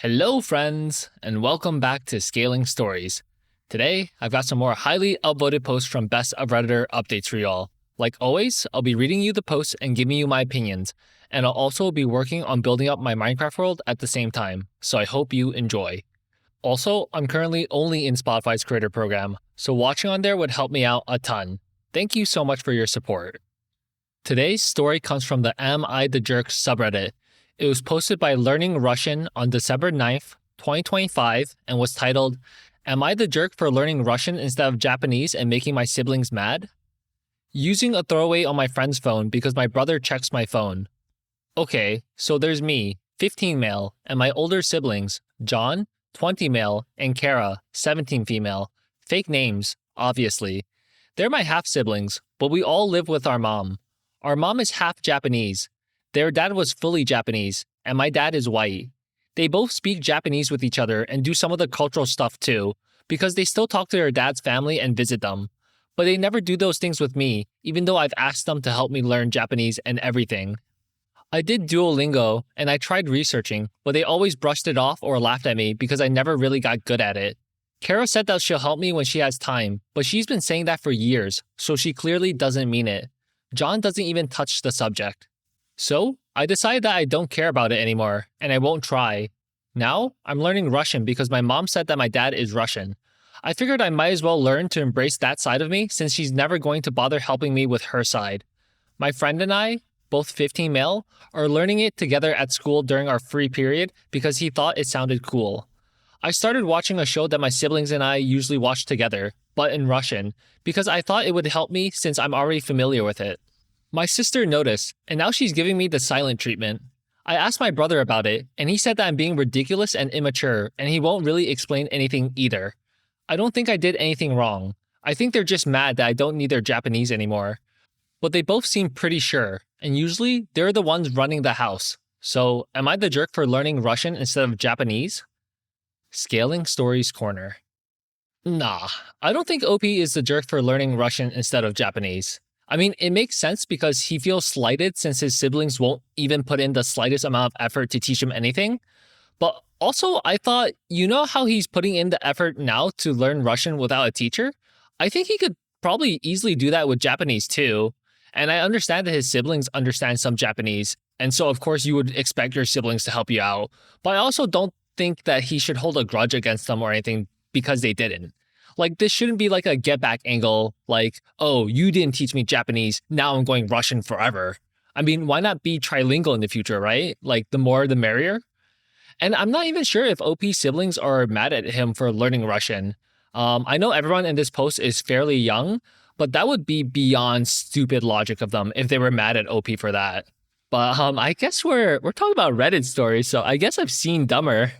Hello, friends, and welcome back to Scaling Stories. Today, I've got some more highly upvoted posts from Best of Redditor updates for y'all. Like always, I'll be reading you the posts and giving you my opinions, and I'll also be working on building up my Minecraft world at the same time, so I hope you enjoy. Also, I'm currently only in Spotify's creator program, so watching on there would help me out a ton. Thank you so much for your support. Today's story comes from the Am I the Jerk subreddit. It was posted by Learning Russian on December 9th, 2025, and was titled, Am I the Jerk for learning Russian instead of Japanese and making my siblings mad? Using a throwaway on my friend's phone because my brother checks my phone. Okay, so there's me, 15 male, and my older siblings, John, 20 male, and Kara, 17 female. Fake names, obviously. They're my half-siblings, but we all live with our mom. Our mom is half Japanese. Their dad was fully Japanese, and my dad is white. They both speak Japanese with each other and do some of the cultural stuff too, because they still talk to their dad's family and visit them. But they never do those things with me, even though I've asked them to help me learn Japanese and everything. I did Duolingo, and I tried researching, but they always brushed it off or laughed at me because I never really got good at it. Kara said that she'll help me when she has time, but she's been saying that for years, so she clearly doesn't mean it. John doesn't even touch the subject. So, I decided that I don't care about it anymore, and I won't try. Now, I'm learning Russian because my mom said that my dad is Russian. I figured I might as well learn to embrace that side of me since she's never going to bother helping me with her side. My friend and I, both 15 male, are learning it together at school during our free period because he thought it sounded cool. I started watching a show that my siblings and I usually watch together, but in Russian, because I thought it would help me since I'm already familiar with it. My sister noticed, and now she's giving me the silent treatment. I asked my brother about it, and he said that I'm being ridiculous and immature, and he won't really explain anything either. I don't think I did anything wrong. I think they're just mad that I don't need their Japanese anymore. But they both seem pretty sure, and usually they're the ones running the house. So, am I the jerk for learning Russian instead of Japanese? Scaling Stories Corner. Nah, I don't think OP is the jerk for learning Russian instead of Japanese. I mean, it makes sense because he feels slighted since his siblings won't even put in the slightest amount of effort to teach him anything. But also, I thought, you know how he's putting in the effort now to learn Russian without a teacher? I think he could probably easily do that with Japanese too. And I understand that his siblings understand some Japanese, and so of course you would expect your siblings to help you out. But I also don't think that he should hold a grudge against them or anything because they didn't. Like, this shouldn't be like a get back angle, like, oh, you didn't teach me Japanese, now I'm going Russian forever. I mean, why not be trilingual in the future, right? Like, the more the merrier. And I'm not even sure if OP's siblings are mad at him for learning Russian. I know everyone in this post is fairly young, but that would be beyond stupid logic of them if they were mad at OP for that. But I guess we're talking about Reddit stories, so I guess I've seen dumber.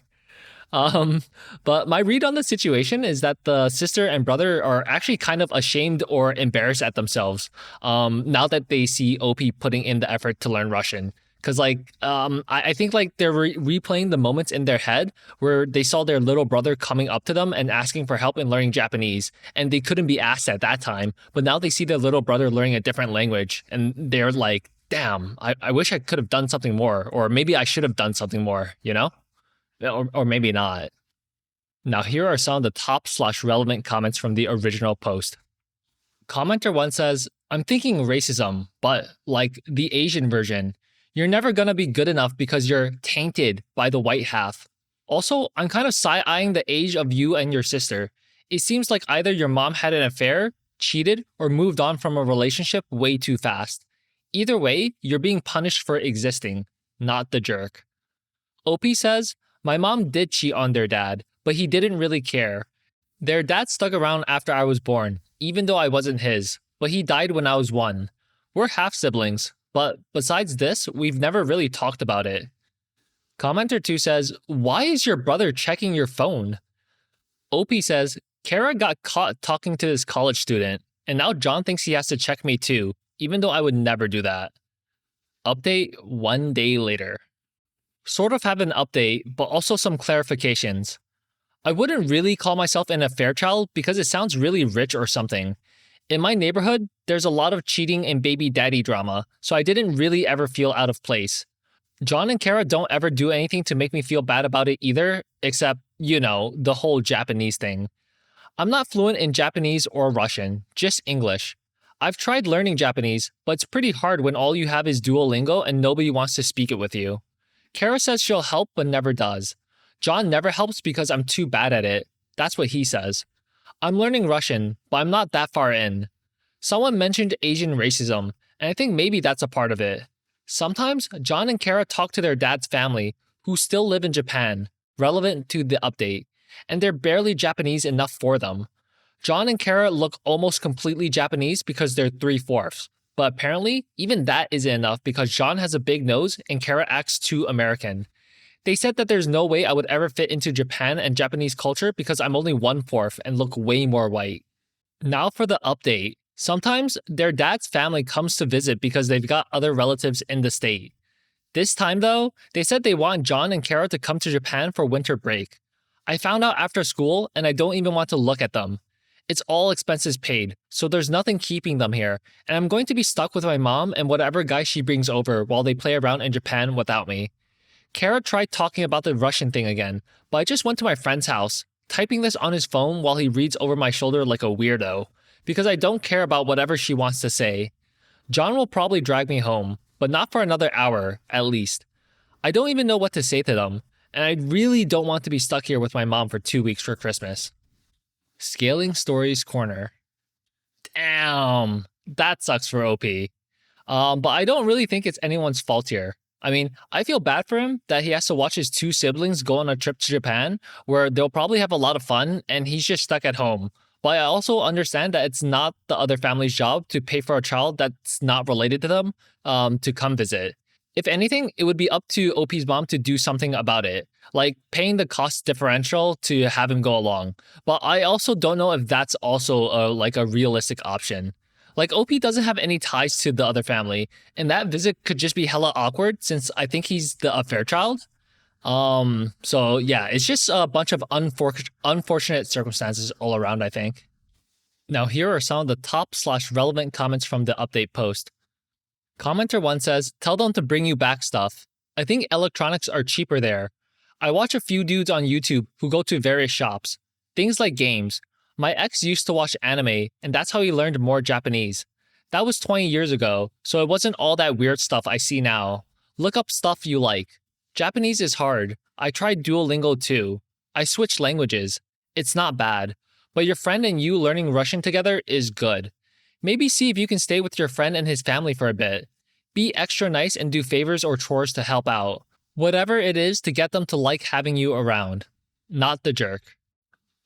But my read on the situation is that the sister and brother are actually kind of ashamed or embarrassed at themselves now that they see OP putting in the effort to learn Russian. Because, I think, they're replaying the moments in their head where they saw their little brother coming up to them and asking for help in learning Japanese, and they couldn't be asked at that time. But now they see their little brother learning a different language, and they're like, damn, I wish I could have done something more, or maybe I should have done something more, you know? Or maybe not. Now here are some of the top/relevant comments from the original post. Commenter 1 says, I'm thinking racism, but like the Asian version. You're never gonna be good enough because you're tainted by the white half. Also, I'm kind of side-eyeing the age of you and your sister. It seems like either your mom had an affair, cheated, or moved on from a relationship way too fast. Either way, you're being punished for existing, not the jerk. OP says, my mom did cheat on their dad, but he didn't really care. Their dad stuck around after I was born, even though I wasn't his, but he died when I was 1. We're half-siblings, but besides this, we've never really talked about it. Commenter 2 says, why is your brother checking your phone? OP says, Kara got caught talking to this college student, and now John thinks he has to check me too, even though I would never do that. Update 1 day later. Sort of have an update, but also some clarifications. I wouldn't really call myself an affair child because it sounds really rich or something. In my neighborhood, there's a lot of cheating and baby daddy drama, so I didn't really ever feel out of place. John and Kara don't ever do anything to make me feel bad about it either, except, the whole Japanese thing. I'm not fluent in Japanese or Russian, just English. I've tried learning Japanese, but it's pretty hard when all you have is Duolingo and nobody wants to speak it with you. Kara says she'll help but never does. John never helps because I'm too bad at it. That's what he says. I'm learning Russian, but I'm not that far in. Someone mentioned Asian racism, and I think maybe that's a part of it. Sometimes John and Kara talk to their dad's family, who still live in Japan, relevant to the update, and they're barely Japanese enough for them. John and Kara look almost completely Japanese because they're 3/4, but apparently even that isn't enough because John has a big nose and Kara acts too American. They said that there's no way I would ever fit into Japan and Japanese culture because I'm only 1/4 and look way more white. Now for the update. Sometimes their dad's family comes to visit because they've got other relatives in the state. This time though, they said they want John and Kara to come to Japan for winter break. I found out after school and I don't even want to look at them. It's all expenses paid, so there's nothing keeping them here, and I'm going to be stuck with my mom and whatever guy she brings over while they play around in Japan without me. Kara tried talking about the Russian thing again, but I just went to my friend's house, typing this on his phone while he reads over my shoulder like a weirdo, because I don't care about whatever she wants to say. John will probably drag me home, but not for another hour, at least. I don't even know what to say to them, and I really don't want to be stuck here with my mom for 2 weeks for Christmas. Scaling Stories Corner. Damn, that sucks for OP. But I don't really think it's anyone's fault here. I mean, I feel bad for him that he has to watch his 2 siblings go on a trip to Japan, where they'll probably have a lot of fun, and he's just stuck at home. But I also understand that it's not the other family's job to pay for a child that's not related to them to come visit. If anything, it would be up to OP's mom to do something about it, like paying the cost differential to have him go along. But I also don't know if that's also a realistic option. Like, OP doesn't have any ties to the other family, and that visit could just be hella awkward since I think he's the affair child. So yeah, it's just a bunch of unfortunate circumstances all around, I think. Now here are some of the top/relevant comments from the update post. Commenter 1 says, "Tell them to bring you back stuff. I think electronics are cheaper there. I watch a few dudes on YouTube who go to various shops. Things like games. My ex used to watch anime, and that's how he learned more Japanese. That was 20 years ago, so it wasn't all that weird stuff I see now. Look up stuff you like. Japanese is hard. I tried Duolingo too. I switched languages. It's not bad. But your friend and you learning Russian together is good. Maybe see if you can stay with your friend and his family for a bit. Be extra nice and do favors or chores to help out. Whatever it is to get them to like having you around. Not the jerk."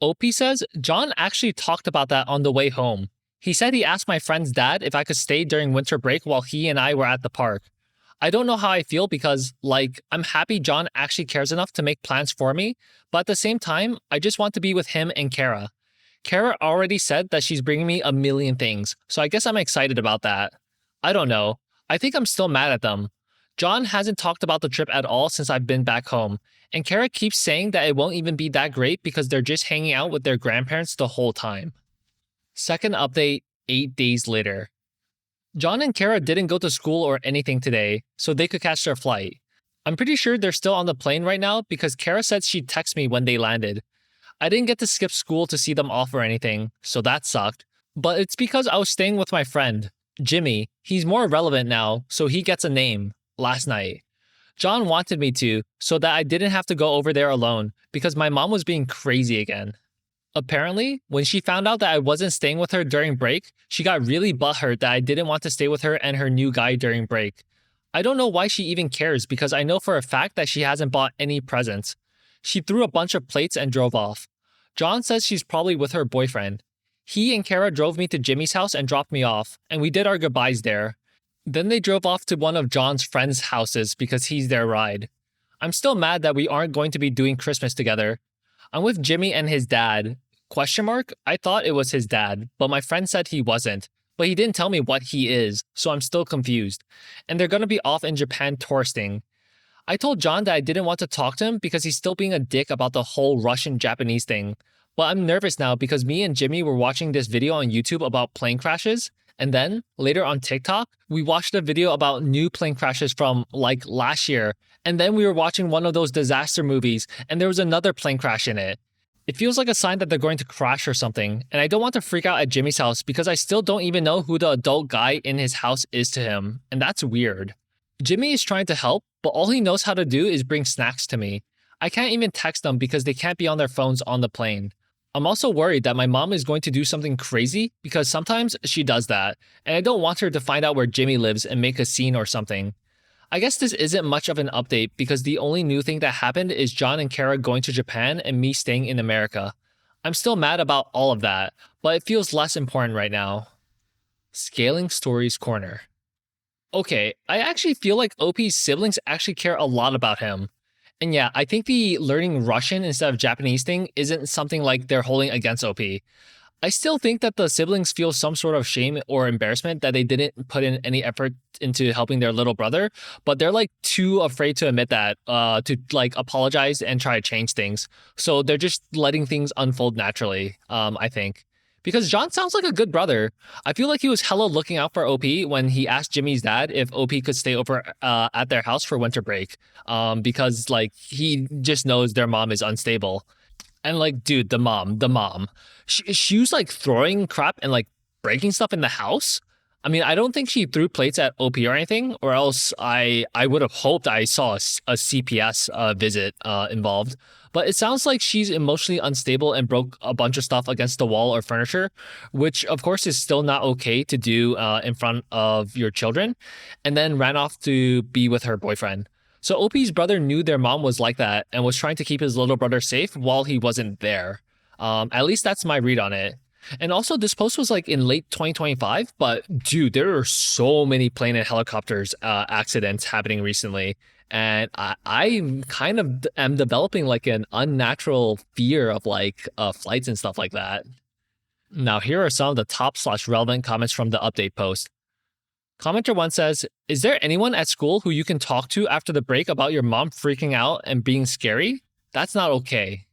OP says, "John actually talked about that on the way home. He said he asked my friend's dad if I could stay during winter break while he and I were at the park. I don't know how I feel because, I'm happy John actually cares enough to make plans for me, but at the same time, I just want to be with him and Kara. Kara already said that she's bringing me a million things, so I guess I'm excited about that. I don't know. I think I'm still mad at them. John hasn't talked about the trip at all since I've been back home, and Kara keeps saying that it won't even be that great because they're just hanging out with their grandparents the whole time." Second update, 8 days later. John and Kara didn't go to school or anything today, so they could catch their flight. I'm pretty sure they're still on the plane right now because Kara said she'd text me when they landed. I didn't get to skip school to see them off or anything, so that sucked. But it's because I was staying with my friend, Jimmy. He's more relevant now, so he gets a name, last night. John wanted me to, so that I didn't have to go over there alone, because my mom was being crazy again. Apparently, when she found out that I wasn't staying with her during break, she got really butthurt that I didn't want to stay with her and her new guy during break. I don't know why she even cares because I know for a fact that she hasn't bought any presents. She threw a bunch of plates and drove off. John says she's probably with her boyfriend. He and Kara drove me to Jimmy's house and dropped me off, and we did our goodbyes there. Then they drove off to one of John's friends' houses because he's their ride. I'm still mad that we aren't going to be doing Christmas together. I'm with Jimmy and his dad. ? I thought it was his dad, but my friend said he wasn't. But he didn't tell me what he is, so I'm still confused. And they're gonna be off in Japan touristing. I told John that I didn't want to talk to him because he's still being a dick about the whole Russian-Japanese thing. But I'm nervous now because me and Jimmy were watching this video on YouTube about plane crashes, And then, later on TikTok, we watched a video about new plane crashes from like last year. And then we were watching one of those disaster movies, and there was another plane crash in it. It feels like a sign that they're going to crash or something, and I don't want to freak out at Jimmy's house because I still don't even know who the adult guy in his house is to him, and that's weird. Jimmy is trying to help, but all he knows how to do is bring snacks to me. I can't even text them because they can't be on their phones on the plane. I'm also worried that my mom is going to do something crazy because sometimes she does that, and I don't want her to find out where Jimmy lives and make a scene or something. I guess this isn't much of an update because the only new thing that happened is John and Kara going to Japan and me staying in America. I'm still mad about all of that, but it feels less important right now. Scaling Stories Corner. Okay, I actually feel like OP's siblings actually care a lot about him. And yeah, I think the learning Russian instead of Japanese thing isn't something like they're holding against OP. I still think that the siblings feel some sort of shame or embarrassment that they didn't put in any effort into helping their little brother, but they're like too afraid to admit that, to like apologize and try to change things. So they're just letting things unfold naturally, I think. Because John sounds like a good brother. I feel like he was hella looking out for OP when he asked Jimmy's dad if OP could stay over at their house for winter break, because like he just knows their mom is unstable. And like, dude, the mom, she was like throwing crap and like breaking stuff in the house. I mean, I don't think she threw plates at OP or anything, or else I would have hoped I saw a CPS visit involved. But it sounds like she's emotionally unstable and broke a bunch of stuff against the wall or furniture, which of course is still not okay to do in front of your children, and then ran off to be with her boyfriend. So OP's brother knew their mom was like that and was trying to keep his little brother safe while he wasn't there. At least that's my read on it. And also, this post was like in late 2025, but dude, there are so many plane and helicopters accidents happening recently. And I kind of am developing like an unnatural fear of like flights and stuff like that. Now, here are some of the top/relevant comments from the update post. Commenter 1 says, "Is there anyone at school who you can talk to after the break about your mom freaking out and being scary? That's not okay."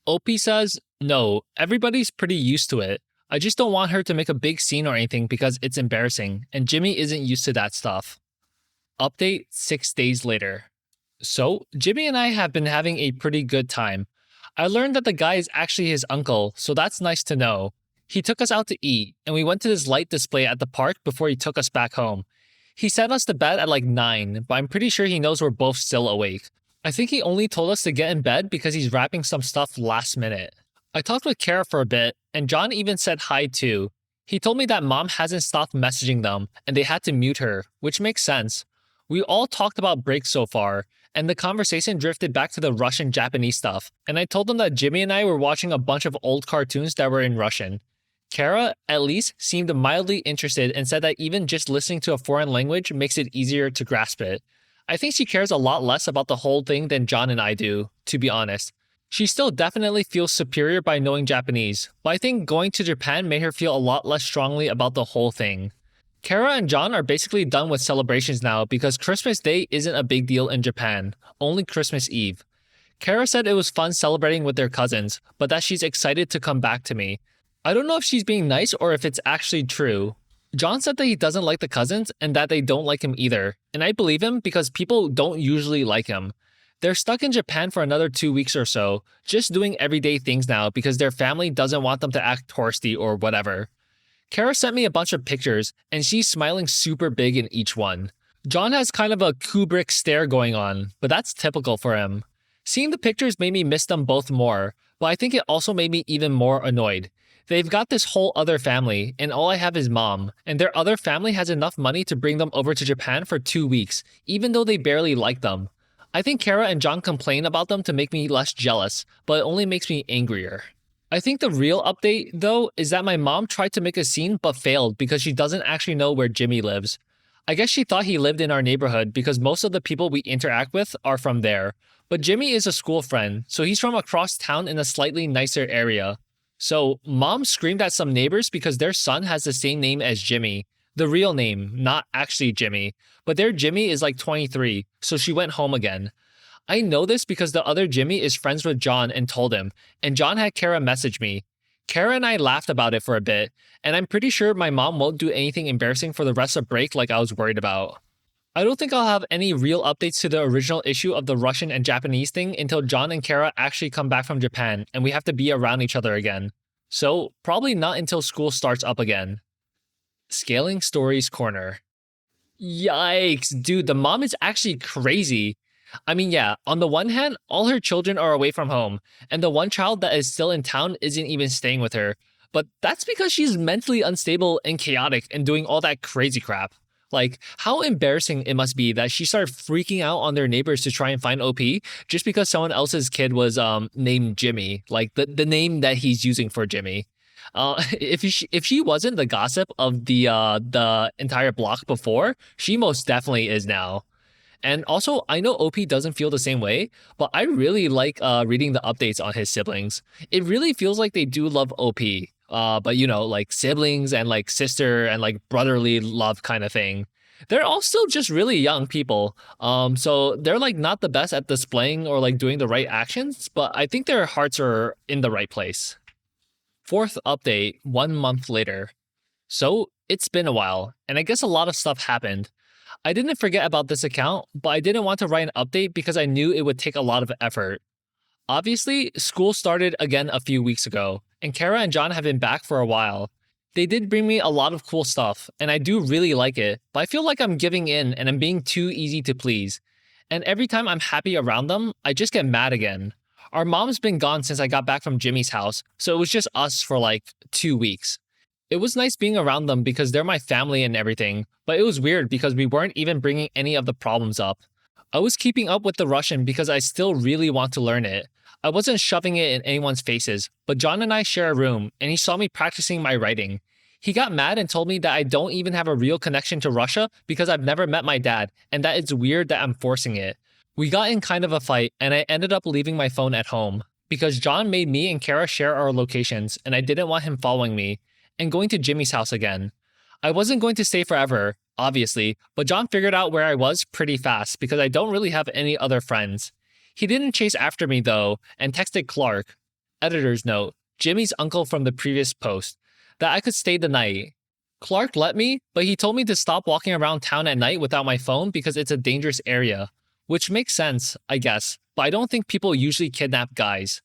OP says, "No, everybody's pretty used to it. I just don't want her to make a big scene or anything because it's embarrassing, and Jimmy isn't used to that stuff." Update 6 days later. So, Jimmy and I have been having a pretty good time. I learned that the guy is actually his uncle, so that's nice to know. He took us out to eat, and we went to this light display at the park before he took us back home. He sent us to bed at like 9, but I'm pretty sure he knows we're both still awake. I think he only told us to get in bed because he's wrapping some stuff last minute. I talked with Kara for a bit, and John even said hi too. He told me that mom hasn't stopped messaging them, and they had to mute her, which makes sense. We all talked about breaks so far, and the conversation drifted back to the Russian-Japanese stuff, and I told them that Jimmy and I were watching a bunch of old cartoons that were in Russian. Kara, at least, seemed mildly interested and said that even just listening to a foreign language makes it easier to grasp it. I think she cares a lot less about the whole thing than John and I do, to be honest. She still definitely feels superior by knowing Japanese, but I think going to Japan made her feel a lot less strongly about the whole thing. Kara and John are basically done with celebrations now because Christmas Day isn't a big deal in Japan, only Christmas Eve. Kara said it was fun celebrating with their cousins, but that she's excited to come back to me. I don't know if she's being nice or if it's actually true. John said that he doesn't like the cousins and that they don't like him either, and I believe him because people don't usually like him. They're stuck in Japan for another 2 weeks or so, just doing everyday things now because their family doesn't want them to act touristy or whatever. Kara sent me a bunch of pictures, and she's smiling super big in each one. John has kind of a Kubrick stare going on, but that's typical for him. Seeing the pictures made me miss them both more, but I think it also made me even more annoyed. They've got this whole other family, and all I have is mom, and their other family has enough money to bring them over to Japan for 2 weeks, even though they barely like them. I think Kara and John complain about them to make me less jealous, but it only makes me angrier. I think the real update, though, is that my mom tried to make a scene but failed because she doesn't actually know where Jimmy lives. I guess she thought he lived in our neighborhood because most of the people we interact with are from there. But Jimmy is a school friend, so he's from across town in a slightly nicer area. So, mom screamed at some neighbors because their son has the same name as Jimmy. The real name, not actually Jimmy. But their Jimmy is like 23, so she went home again. I know this because the other Jimmy is friends with John and told him, and John had Kara message me. Kara and I laughed about it for a bit, and I'm pretty sure my mom won't do anything embarrassing for the rest of break like I was worried about. I don't think I'll have any real updates to the original issue of the Russian and Japanese thing until John and Kara actually come back from Japan and we have to be around each other again. So, probably not until school starts up again. Scaling Stories Corner. Yikes, dude, the mom is actually crazy. I mean, yeah, on the one hand, all her children are away from home, and the one child that is still in town isn't even staying with her. But that's because she's mentally unstable and chaotic and doing all that crazy crap. Like, how embarrassing it must be that she started freaking out on their neighbors to try and find OP just because someone else's kid was named Jimmy, like the name that he's using for Jimmy. If she wasn't the gossip of the entire block before, she most definitely is now. And also, I know OP doesn't feel the same way, but I really like reading the updates on his siblings. It really feels like they do love OP. But you know, like siblings and like sister and like brotherly love kind of thing. They're all still just really young people. So they're like not the best at displaying or like doing the right actions, but I think their hearts are in the right place. Fourth update, 1 month later. So it's been a while, and I guess a lot of stuff happened. I didn't forget about this account, but I didn't want to write an update because I knew it would take a lot of effort. Obviously, school started again a few weeks ago, and Kara and John have been back for a while. They did bring me a lot of cool stuff, and I do really like it, but I feel like I'm giving in and I'm being too easy to please. And every time I'm happy around them, I just get mad again. Our mom's been gone since I got back from Jimmy's house, so it was just us for like 2 weeks. It was nice being around them because they're my family and everything, but it was weird because we weren't even bringing any of the problems up. I was keeping up with the Russian because I still really want to learn it. I wasn't shoving it in anyone's faces, but John and I share a room, and he saw me practicing my writing. He got mad and told me that I don't even have a real connection to Russia because I've never met my dad, and that it's weird that I'm forcing it. We got in kind of a fight, and I ended up leaving my phone at home because John made me and Kara share our locations, and I didn't want him following me, and going to Jimmy's house again. I wasn't going to stay forever, obviously, but John figured out where I was pretty fast because I don't really have any other friends. He didn't chase after me though, and texted Clark, editor's note, Jimmy's uncle from the previous post, that I could stay the night. Clark let me, but he told me to stop walking around town at night without my phone because it's a dangerous area. Which makes sense, I guess, but I don't think people usually kidnap guys.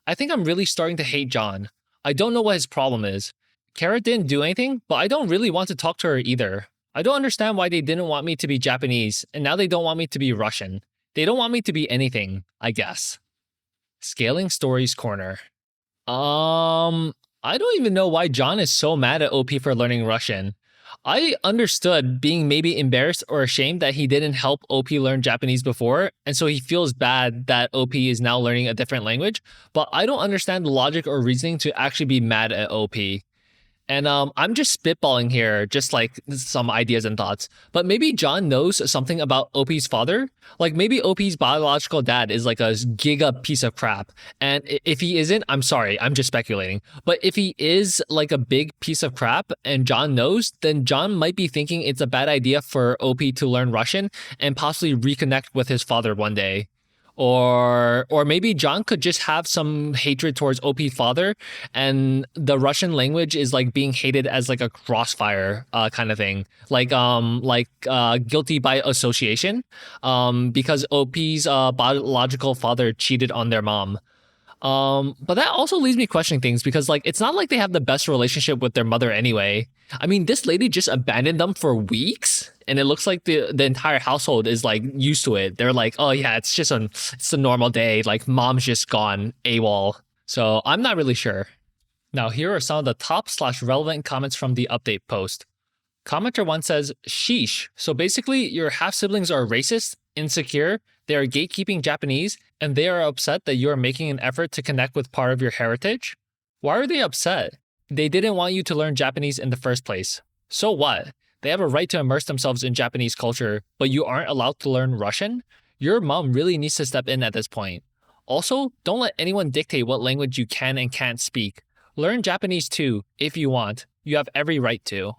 I think I'm really starting to hate John. I don't know what his problem is. Kara didn't do anything, but I don't really want to talk to her either. I don't understand why they didn't want me to be Japanese, and now they don't want me to be Russian. They don't want me to be anything, I guess. Scaling Stories Corner. I don't even know why John is so mad at OP for learning Russian. I understood being maybe embarrassed or ashamed that he didn't help OP learn Japanese before, and so he feels bad that OP is now learning a different language, but I don't understand the logic or reasoning to actually be mad at OP. And I'm just spitballing here, just like some ideas and thoughts. But maybe John knows something about OP's father. Like maybe OP's biological dad is like a giga piece of crap. And if he isn't, I'm sorry, I'm just speculating. But if he is like a big piece of crap and John knows, then John might be thinking it's a bad idea for OP to learn Russian and possibly reconnect with his father one day. Or maybe John could just have some hatred towards OP's father, and the Russian language is like being hated as like a crossfire kind of thing, like guilty by association, because OP's biological father cheated on their mom. But that also leaves me questioning things because like it's not like they have the best relationship with their mother anyway. I mean, this lady just abandoned them for weeks, and it looks like the entire household is like used to it. They're like, oh yeah, it's a normal day. Like mom's just gone AWOL. So I'm not really sure. Now here are some of the top/relevant comments from the update post. Commenter 1 says, sheesh. So basically, your half-siblings are racist, insecure, they are gatekeeping Japanese, and they are upset that you are making an effort to connect with part of your heritage? Why are they upset? They didn't want you to learn Japanese in the first place. So what? They have a right to immerse themselves in Japanese culture, but you aren't allowed to learn Russian? Your mom really needs to step in at this point. Also, don't let anyone dictate what language you can and can't speak. Learn Japanese too, if you want. You have every right to.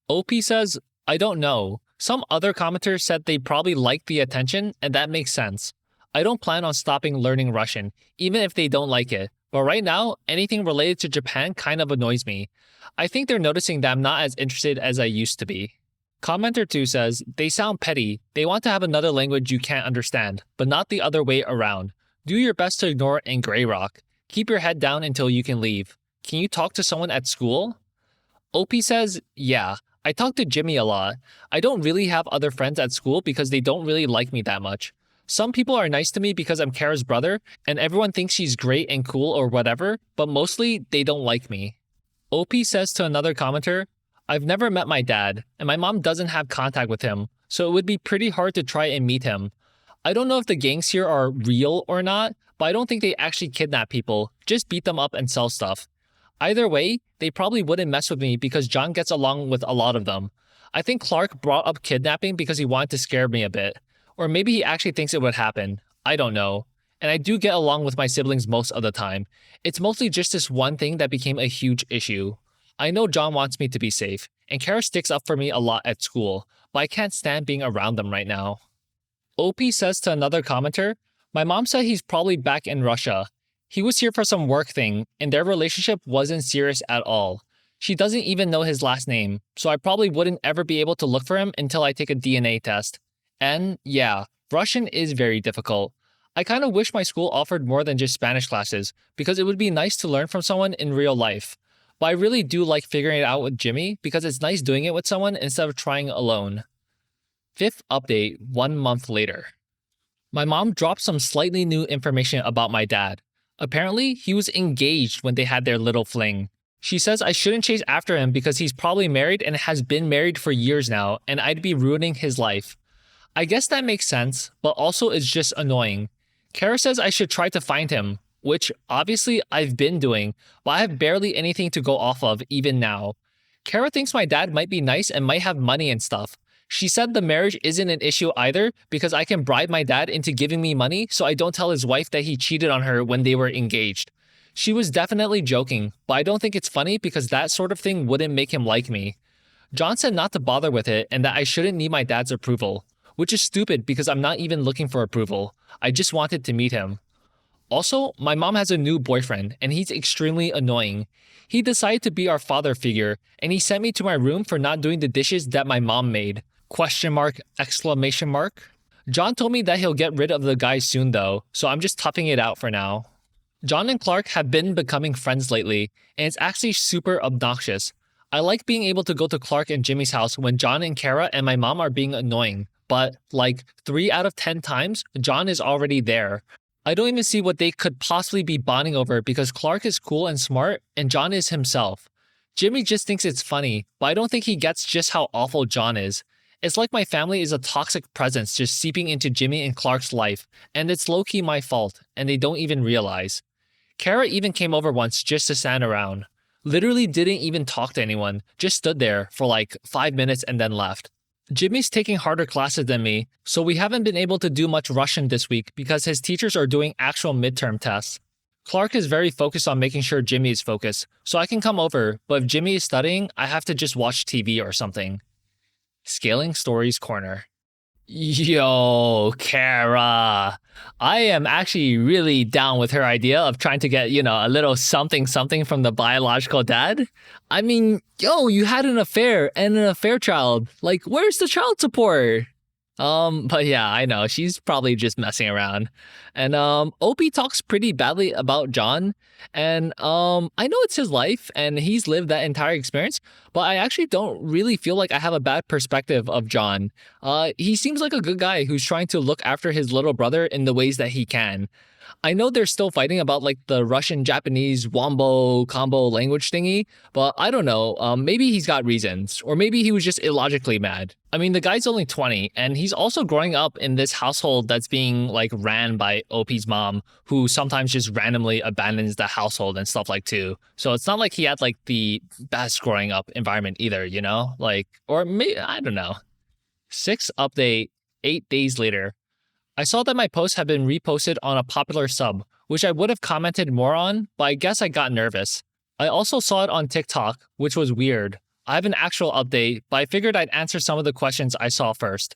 OP says, I don't know. Some other commenters said they probably liked the attention, and that makes sense. I don't plan on stopping learning Russian, even if they don't like it. But right now, anything related to Japan kind of annoys me. I think they're noticing that I'm not as interested as I used to be. Commenter 2 says, they sound petty. They want to have another language you can't understand, but not the other way around. Do your best to ignore it in Grey Rock. Keep your head down until you can leave. Can you talk to someone at school? OP says, yeah, I talk to Jimmy a lot. I don't really have other friends at school because they don't really like me that much. Some people are nice to me because I'm Kara's brother, and everyone thinks she's great and cool or whatever, but mostly they don't like me. OP says to another commenter, I've never met my dad, and my mom doesn't have contact with him, so it would be pretty hard to try and meet him. I don't know if the gangs here are real or not, but I don't think they actually kidnap people, just beat them up and sell stuff. Either way, they probably wouldn't mess with me because John gets along with a lot of them. I think Clark brought up kidnapping because he wanted to scare me a bit. Or maybe he actually thinks it would happen. I don't know. And I do get along with my siblings most of the time. It's mostly just this one thing that became a huge issue. I know John wants me to be safe, and Kara sticks up for me a lot at school, but I can't stand being around them right now. OP says to another commenter, my mom said he's probably back in Russia. He was here for some work thing, and their relationship wasn't serious at all. She doesn't even know his last name, so I probably wouldn't ever be able to look for him until I take a DNA test. And yeah, Russian is very difficult. I kind of wish my school offered more than just Spanish classes, because it would be nice to learn from someone in real life. But I really do like figuring it out with Jimmy because it's nice doing it with someone instead of trying alone. Fifth update, 1 month later. My mom dropped some slightly new information about my dad. Apparently, he was engaged when they had their little fling. She says I shouldn't chase after him because he's probably married and has been married for years now, and I'd be ruining his life. I guess that makes sense, but also it's just annoying. Kara says I should try to find him, which obviously I've been doing, but I have barely anything to go off of even now. Kara thinks my dad might be nice and might have money and stuff. She said the marriage isn't an issue either because I can bribe my dad into giving me money so I don't tell his wife that he cheated on her when they were engaged. She was definitely joking, but I don't think it's funny because that sort of thing wouldn't make him like me. John said not to bother with it and that I shouldn't need my dad's approval, which is stupid because I'm not even looking for approval. I just wanted to meet him. Also, my mom has a new boyfriend and he's extremely annoying. He decided to be our father figure and he sent me to my room for not doing the dishes that my mom made. ? John told me that he'll get rid of the guy soon though, so I'm just toughing it out for now. John and Clark have been becoming friends lately, and it's actually super obnoxious. I like being able to go to Clark and Jimmy's house when John and Kara and my mom are being annoying, but like 3 out of 10 times, John is already there. I don't even see what they could possibly be bonding over because Clark is cool and smart and John is himself. Jimmy just thinks it's funny, but I don't think he gets just how awful John is. It's like my family is a toxic presence just seeping into Jimmy and Clark's life, and it's low-key my fault, and they don't even realize. Kara even came over once just to stand around. Literally didn't even talk to anyone, just stood there for like 5 minutes and then left. Jimmy's taking harder classes than me, so we haven't been able to do much Russian this week because his teachers are doing actual midterm tests. Clark is very focused on making sure Jimmy is focused, so I can come over, but if Jimmy is studying, I have to just watch TV or something. ScalingStories Corner. Yo, Kara. I am actually really down with her idea of trying to get, a little something from the biological dad. I mean, you had an affair and an affair child. Like, where's the child support? But yeah, I know, she's probably just messing around. And OP talks pretty badly about John. And I know it's his life and he's lived that entire experience, but I actually don't really feel like I have a bad perspective of John. He seems like a good guy who's trying to look after his little brother in the ways that he can. I know they're still fighting about like the Russian-Japanese wombo combo language thingy, but I don't know, maybe he's got reasons, or maybe he was just illogically mad. I mean, the guy's only 20, and he's also growing up in this household that's being like ran by OP's mom, who sometimes just randomly abandons the household and stuff like too. So it's not like he had like the best growing up environment either, Like, or maybe, I don't know. 6th update, 8 days later. I saw that my post had been reposted on a popular sub, which I would have commented more on, but I guess I got nervous. I also saw it on TikTok, which was weird. I have an actual update, but I figured I'd answer some of the questions I saw first.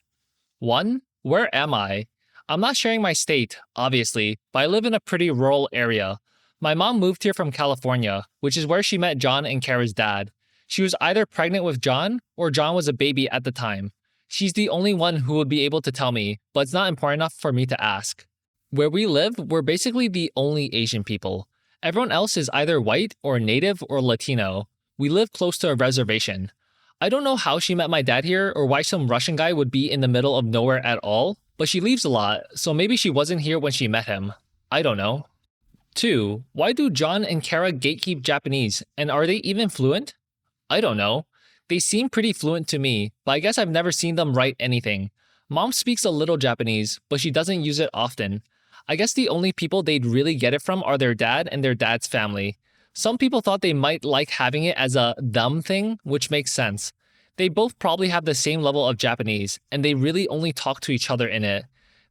1. Where am I? I'm not sharing my state, obviously, but I live in a pretty rural area. My mom moved here from California, which is where she met John and Kara's dad. She was either pregnant with John or John was a baby at the time. She's the only one who would be able to tell me, but it's not important enough for me to ask. Where we live, we're basically the only Asian people. Everyone else is either white or native or Latino. We live close to a reservation. I don't know how she met my dad here or why some Russian guy would be in the middle of nowhere at all, but she leaves a lot, so maybe she wasn't here when she met him. I don't know. 2. Why do John and Kara gatekeep Japanese, and are they even fluent? I don't know. They seem pretty fluent to me, but I guess I've never seen them write anything. Mom speaks a little Japanese, but she doesn't use it often. I guess the only people they'd really get it from are their dad and their dad's family. Some people thought they might like having it as a them thing, which makes sense. They both probably have the same level of Japanese, and they really only talk to each other in it.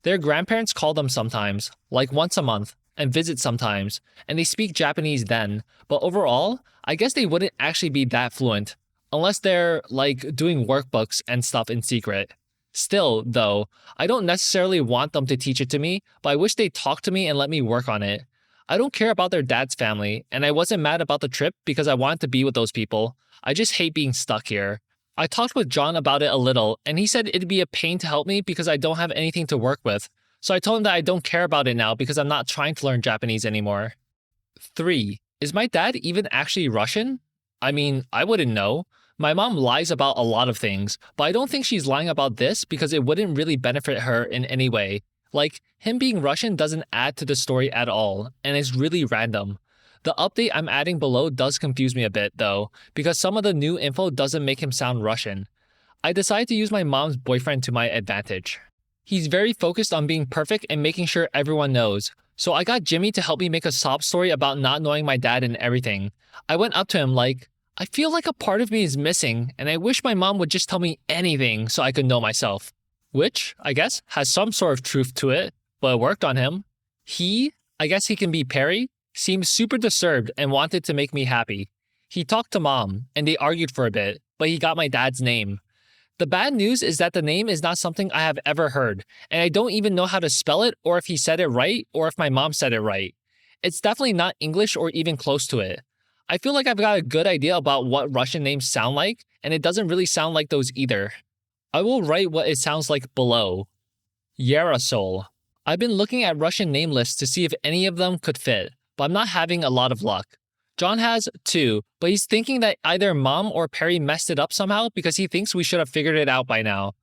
Their grandparents call them sometimes, like once a month, and visit sometimes, and they speak Japanese then, but overall, I guess they wouldn't actually be that fluent, unless they're, like, doing workbooks and stuff in secret. Still, though, I don't necessarily want them to teach it to me, but I wish they'd talk to me and let me work on it. I don't care about their dad's family, and I wasn't mad about the trip because I wanted to be with those people. I just hate being stuck here. I talked with John about it a little, and he said it'd be a pain to help me because I don't have anything to work with. So I told him that I don't care about it now because I'm not trying to learn Japanese anymore. 3. Is my dad even actually Russian? I mean, I wouldn't know. My mom lies about a lot of things, but I don't think she's lying about this because it wouldn't really benefit her in any way. Like, him being Russian doesn't add to the story at all, and it's really random. The update I'm adding below does confuse me a bit, though, because some of the new info doesn't make him sound Russian. I decided to use my mom's boyfriend to my advantage. He's very focused on being perfect and making sure everyone knows, so I got Jimmy to help me make a sob story about not knowing my dad and everything. I went up to him like, I feel like a part of me is missing, and I wish my mom would just tell me anything so I could know myself. Which, I guess, has some sort of truth to it, but it worked on him. He, I guess he can be Perry, seemed super disturbed and wanted to make me happy. He talked to mom, and they argued for a bit, but he got my dad's name. The bad news is that the name is not something I have ever heard, and I don't even know how to spell it or if he said it right or if my mom said it right. It's definitely not English or even close to it. I feel like I've got a good idea about what Russian names sound like, and it doesn't really sound like those either. I will write what it sounds like below. Yarosol. I've been looking at Russian name lists to see if any of them could fit, but I'm not having a lot of luck. John has 2, but he's thinking that either Mom or Perry messed it up somehow because he thinks we should have figured it out by now.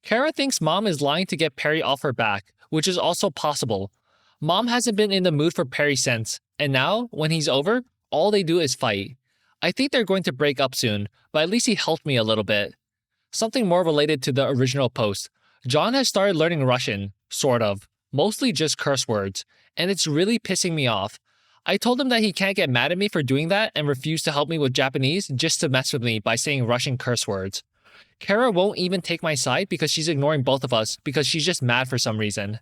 Kara thinks Mom is lying to get Perry off her back, which is also possible. Mom hasn't been in the mood for Perry since, and now, when he's over, all they do is fight. I think they're going to break up soon, but at least he helped me a little bit. Something more related to the original post. John has started learning Russian, sort of, mostly just curse words, and it's really pissing me off. I told him that he can't get mad at me for doing that and refused to help me with Japanese just to mess with me by saying Russian curse words. Kara won't even take my side because she's ignoring both of us because she's just mad for some reason.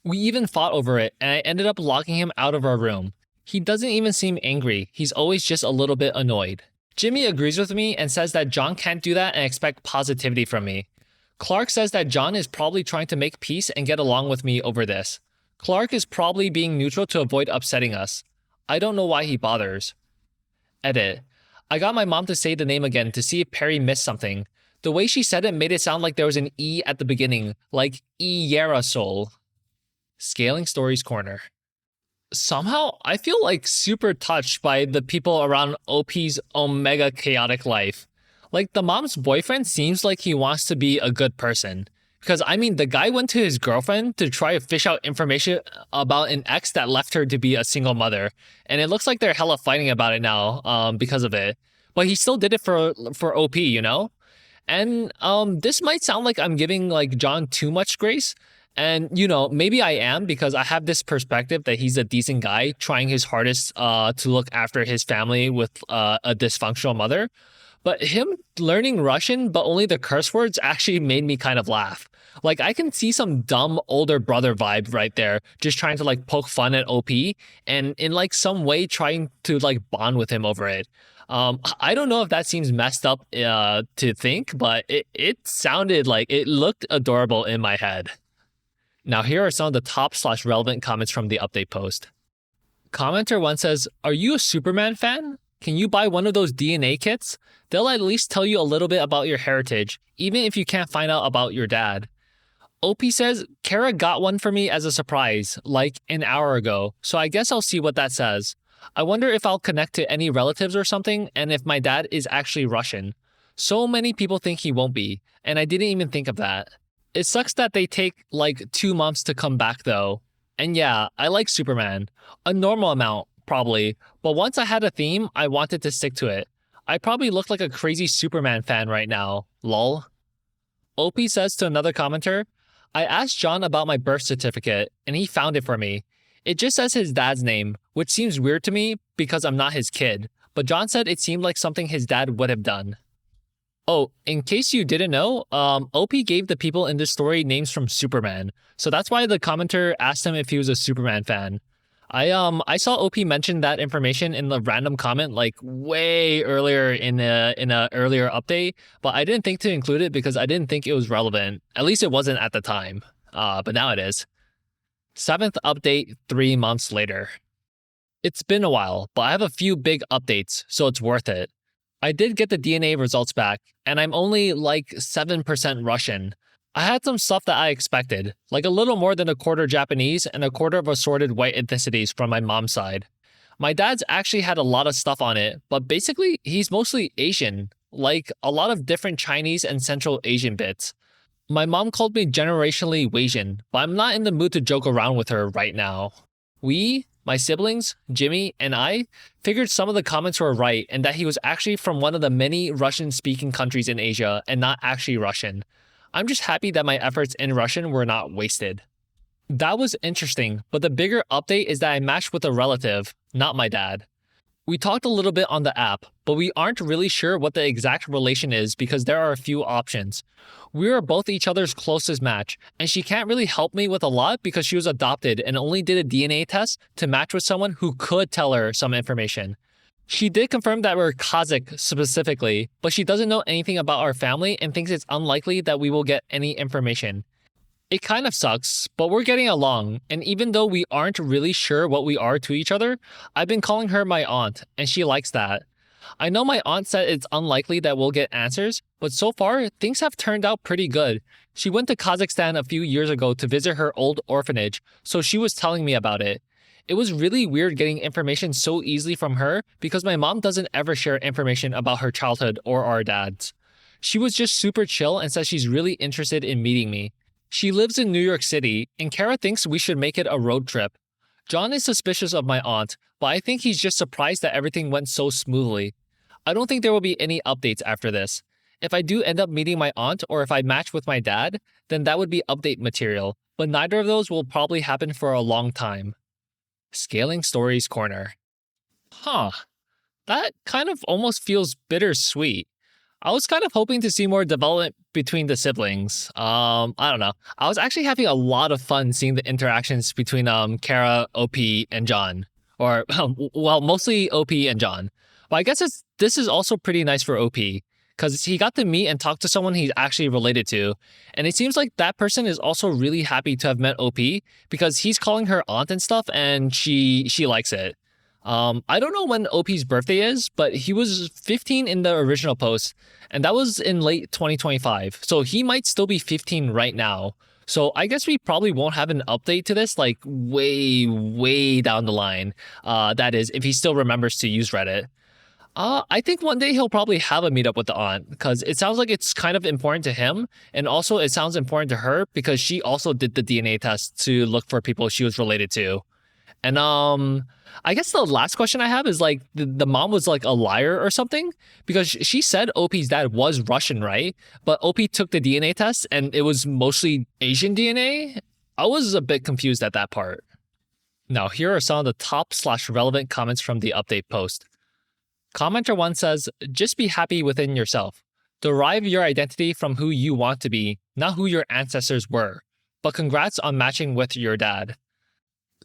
We even fought over it, and I ended up locking him out of our room. He doesn't even seem angry, he's always just a little bit annoyed. Jimmy agrees with me and says that John can't do that and expect positivity from me. Clark says that John is probably trying to make peace and get along with me over this. Clark is probably being neutral to avoid upsetting us. I don't know why he bothers. Edit. I got my mom to say the name again to see if Perry missed something. The way she said it made it sound like there was an E at the beginning, like Yarosol. Scaling Stories Corner. Somehow, I feel like super touched by the people around OP's omega chaotic life. Like, the mom's boyfriend seems like he wants to be a good person. Because, I mean, the guy went to his girlfriend to try to fish out information about an ex that left her to be a single mother. And it looks like they're hella fighting about it now because of it. But he still did it for OP, you know? And this might sound like I'm giving, like, John too much grace. And, you know, maybe I am because I have this perspective that he's a decent guy trying his hardest to look after his family with a dysfunctional mother. But him learning Russian, but only the curse words, actually made me kind of laugh. Like, I can see some dumb older brother vibe right there, just trying to, like, poke fun at OP and in, like, some way trying to, like, bond with him over it. I don't know if that seems messed up to think, but it sounded like it looked adorable in my head. Now here are some of the top/relevant comments from the update post. Commenter 1 says, "Are you a Superman fan? Can you buy one of those DNA kits? They'll at least tell you a little bit about your heritage, even if you can't find out about your dad." OP says, "Kara got one for me as a surprise, like an hour ago, so I guess I'll see what that says. I wonder if I'll connect to any relatives or something, and if my dad is actually Russian. So many people think he won't be, and I didn't even think of that. It sucks that they take like 2 months to come back though. And yeah, I like Superman. A normal amount, probably, but once I had a theme, I wanted to stick to it. I probably look like a crazy Superman fan right now, lol." OP says to another commenter, "I asked John about my birth certificate, and he found it for me. It just says his dad's name, which seems weird to me because I'm not his kid, but John said it seemed like something his dad would have done." Oh, in case you didn't know, OP gave the people in this story names from Superman, so that's why the commenter asked him if he was a Superman fan. I saw OP mention that information in the random comment like way earlier in a earlier update, but I didn't think to include it because I didn't think it was relevant. At least it wasn't at the time, but now it is. 7th update 3 months later. It's been a while, but I have a few big updates, so it's worth it. I did get the DNA results back, and I'm only like 7% Russian. I had some stuff that I expected, like a little more than a quarter Japanese and a quarter of assorted white ethnicities from my mom's side. My dad's actually had a lot of stuff on it, but basically he's mostly Asian, like a lot of different Chinese and Central Asian bits. My mom called me generationally Asian, but I'm not in the mood to joke around with her right now. We, my siblings, Jimmy, and I, figured some of the comments were right and that he was actually from one of the many Russian-speaking countries in Asia and not actually Russian. I'm just happy that my efforts in Russian were not wasted. That was interesting, but the bigger update is that I matched with a relative, not my dad. We talked a little bit on the app, but we aren't really sure what the exact relation is because there are a few options. We are both each other's closest match, and she can't really help me with a lot because she was adopted and only did a DNA test to match with someone who could tell her some information. She did confirm that we're Kazakh specifically, but she doesn't know anything about our family and thinks it's unlikely that we will get any information. It kind of sucks, but we're getting along, and even though we aren't really sure what we are to each other, I've been calling her my aunt, and she likes that. I know my aunt said it's unlikely that we'll get answers, but so far, things have turned out pretty good. She went to Kazakhstan a few years ago to visit her old orphanage, so she was telling me about it. It was really weird getting information so easily from her because my mom doesn't ever share information about her childhood or our dads. She was just super chill and says she's really interested in meeting me. She lives in New York City, and Kara thinks we should make it a road trip. John is suspicious of my aunt, but I think he's just surprised that everything went so smoothly. I don't think there will be any updates after this. If I do end up meeting my aunt or if I match with my dad, then that would be update material, but neither of those will probably happen for a long time. ScalingStories Corner. That kind of almost feels bittersweet. I was kind of hoping to see more development between the siblings. I don't know. I was actually having a lot of fun seeing the interactions between Kara, OP, and John. Or, well, mostly OP and John. But I guess this is also pretty nice for OP, because he got to meet and talk to someone he's actually related to. And it seems like that person is also really happy to have met OP, because he's calling her aunt and stuff, and she likes it. I don't know when OP's birthday is, but he was 15 in the original post, and that was in late 2025. So he might still be 15 right now. So I guess we probably won't have an update to this like way down the line. That is, if he still remembers to use Reddit. I think one day he'll probably have a meetup with the aunt because it sounds like it's kind of important to him. And also it sounds important to her because she also did the DNA test to look for people she was related to. And I guess the last question I have is like the mom was like a liar or something because she said OP's dad was Russian, right? But OP took the DNA test and it was mostly Asian DNA. I was a bit confused at that part. Now here are some of the top/relevant comments from the update post. Commenter 1 says, just be happy within yourself. Derive your identity from who you want to be, not who your ancestors were. But congrats on matching with your dad.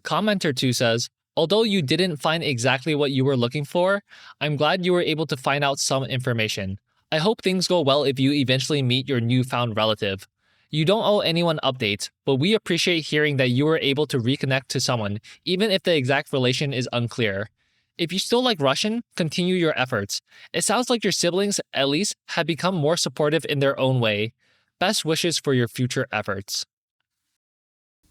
Commenter 2 says, although you didn't find exactly what you were looking for, I'm glad you were able to find out some information. I hope things go well if you eventually meet your newfound relative. You don't owe anyone updates, but we appreciate hearing that you were able to reconnect to someone, even if the exact relation is unclear. If you still like Russian, continue your efforts. It sounds like your siblings, at least, have become more supportive in their own way. Best wishes for your future efforts.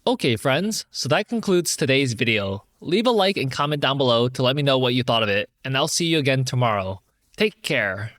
Okay, friends, so that concludes today's video. Leave a like and comment down below to let me know what you thought of it, and I'll see you again tomorrow. Take care.